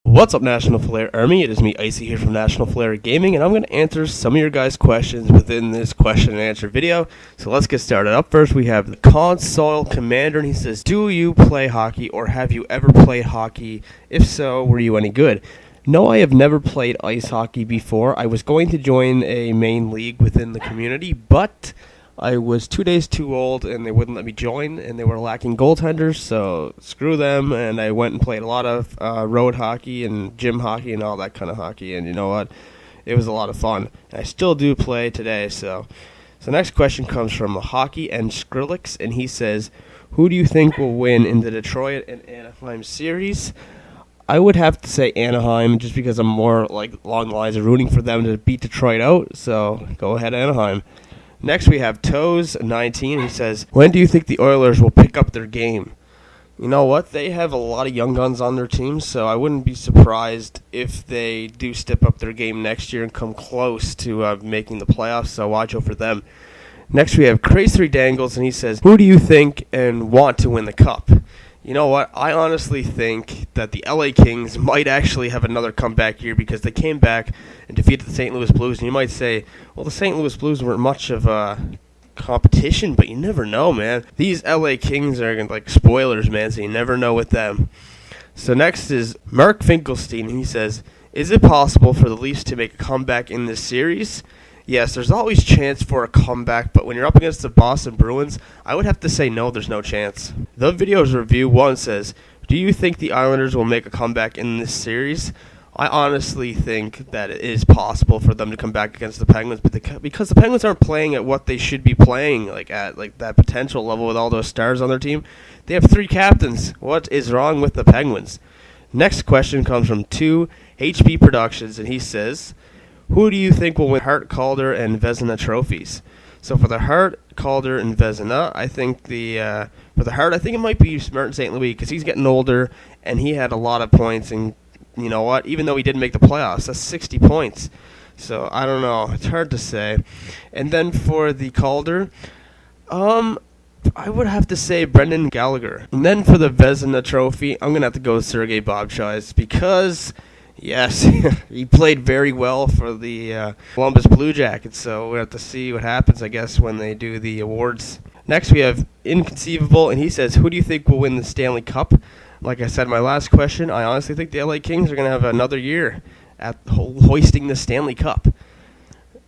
What's up, National Flair Army? It is me, Icey, here from National Flair Gaming, and I'm going to answer some of your guys' questions within this question and answer video. So let's get started. Up first, we have the Console Commander, and he says, do you play hockey, or have you ever played hockey? If so, were you any good? No, I have never played ice hockey before. I was going to join a main league within the community, but I was 2 days too old, and they wouldn't let me join, and they were lacking goaltenders, so screw them, and I went and played a lot of road hockey and gym hockey and all that kind of hockey, and you know what? It was a lot of fun. And I still do play today, so next question comes from Hockey and Skrillex, and he says, who do you think will win in the Detroit and Anaheim series? I would have to say Anaheim, just because I'm more like along the lines of rooting for them to beat Detroit out, so go ahead, Anaheim. Next, we have Toes19. He says, when do you think the Oilers will pick up their game? You know what? They have a lot of young guns on their team, so I wouldn't be surprised if they do step up their game next year and come close to making the playoffs, so watch out for them. Next, we have Crazy Dangles, and he says, who do you think and want to win the Cup? You know what? I honestly think that the LA Kings might actually have another comeback year because they came back and defeated the St. Louis Blues. And you might say, well, the St. Louis Blues weren't much of a competition, but you never know, man. These LA Kings are like spoilers, man, so you never know with them. So next is Mark Finkelstein. He says, is it possible for the Leafs to make a comeback in this series? Yes, there's always chance for a comeback, but when you're up against the Boston Bruins, I would have to say no, there's no chance. The Videos Review 1 says, do you think the Islanders will make a comeback in this series? I honestly think that it is possible for them to come back against the Penguins, but because the Penguins aren't playing at what they should be playing, like at like that potential level with all those stars on their team. They have 3 captains. What is wrong with the Penguins? Next question comes from 2HB Productions, and he says, who do you think will win Hart, Calder, and Vezina trophies? So for the Hart, Calder, and Vezina, I think for the Hart, I think it might be Martin St. Louis because he's getting older and he had a lot of points. And you know what? Even though he didn't make the playoffs, that's 60 points. So I don't know. It's hard to say. And then for the Calder, I would have to say Brendan Gallagher. And then for the Vezina trophy, I'm gonna have to go with Sergei Bobchai's because, yes, he played very well for the Columbus Blue Jackets, so we'll have to see what happens, I guess, when they do the awards. Next, we have Inconceivable, and he says, who do you think will win the Stanley Cup? Like I said in my last question, I honestly think the LA Kings are going to have another year at hoisting the Stanley Cup.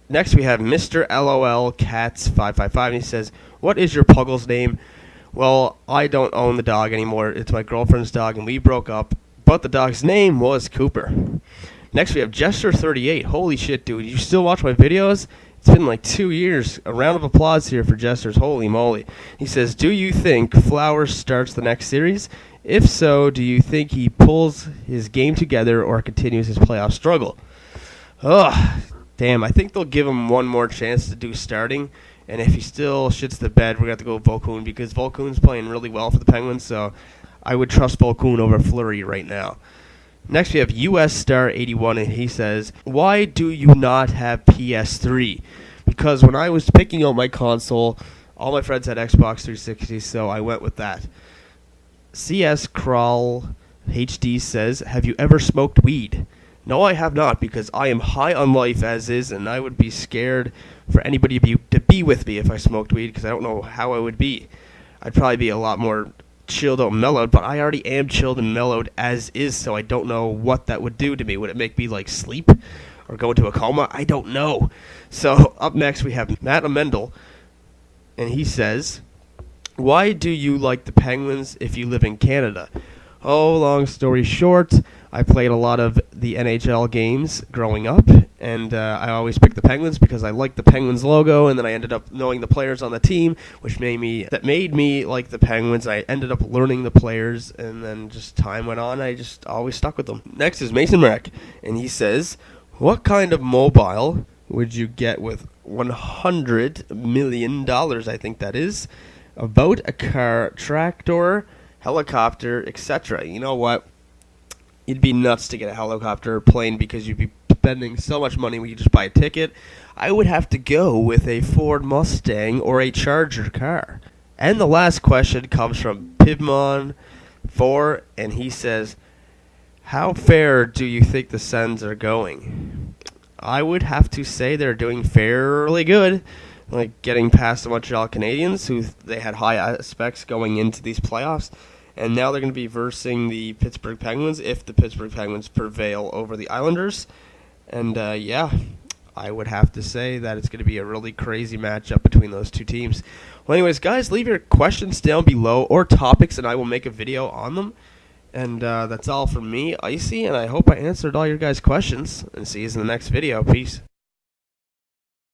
Next, we have Mr. LOL Cats 555, and he says, what is your Puggle's name? Well, I don't own the dog anymore. It's my girlfriend's dog, and we broke up. But the dog's name was Cooper. Next, we have Jester38. Holy shit, dude. You still watch my videos? It's been like 2 years. A round of applause here for Jesters. Holy moly. He says, do you think Flowers starts the next series? If so, do you think he pulls his game together or continues his playoff struggle? Ugh, damn. I think they'll give him one more chance to do starting. And if he still shits the bed, we're going to have to go with Volkun because Volkun's playing really well for the Penguins, so I would trust Volkun over Fleury right now. Next, we have US Star 81, and he says, why do you not have PS3? Because when I was picking out my console, all my friends had Xbox 360, so I went with that. CS Crawl HD says, have you ever smoked weed? No, I have not, because I am high on life as is, and I would be scared for anybody to be with me if I smoked weed, because I don't know how I would be. I'd probably be a lot more chilled out and mellowed, but I already am chilled and mellowed as is, so I don't know what that would do to me. Would it make me like sleep or go into a coma? I don't know. So up next we have Matt Amendel, and he says, why do you like the Penguins if you live in Canada? Oh, long story short, I played a lot of the NHL games growing up, and I always picked the Penguins because I liked the Penguins logo, and then I ended up knowing the players on the team, which made me like the Penguins. I ended up learning the players, and then just time went on, I just always stuck with them. Next is Mason Marek, and he says, what kind of mobile would you get with $100 million, I think that is, about a car, tractor, helicopter, etc.? You know what? You'd be nuts to get a helicopter or plane because you'd be spending so much money when you just buy a ticket. I would have to go with a Ford Mustang or a Charger car. And the last question comes from Pivmon4, and he says, How fair do you think the Sens are going? I would have to say they're doing fairly good, like getting past the Montreal Canadiens, who they had high aspects going into these playoffs, and now they're going to be versing the Pittsburgh Penguins if the Pittsburgh Penguins prevail over the Islanders. And yeah, I would have to say that it's going to be a really crazy matchup between those two teams. Well, anyways, guys, leave your questions down below or topics, and I will make a video on them. And that's all from me, Icey, and I hope I answered all your guys' questions. And see you in the next video. Peace.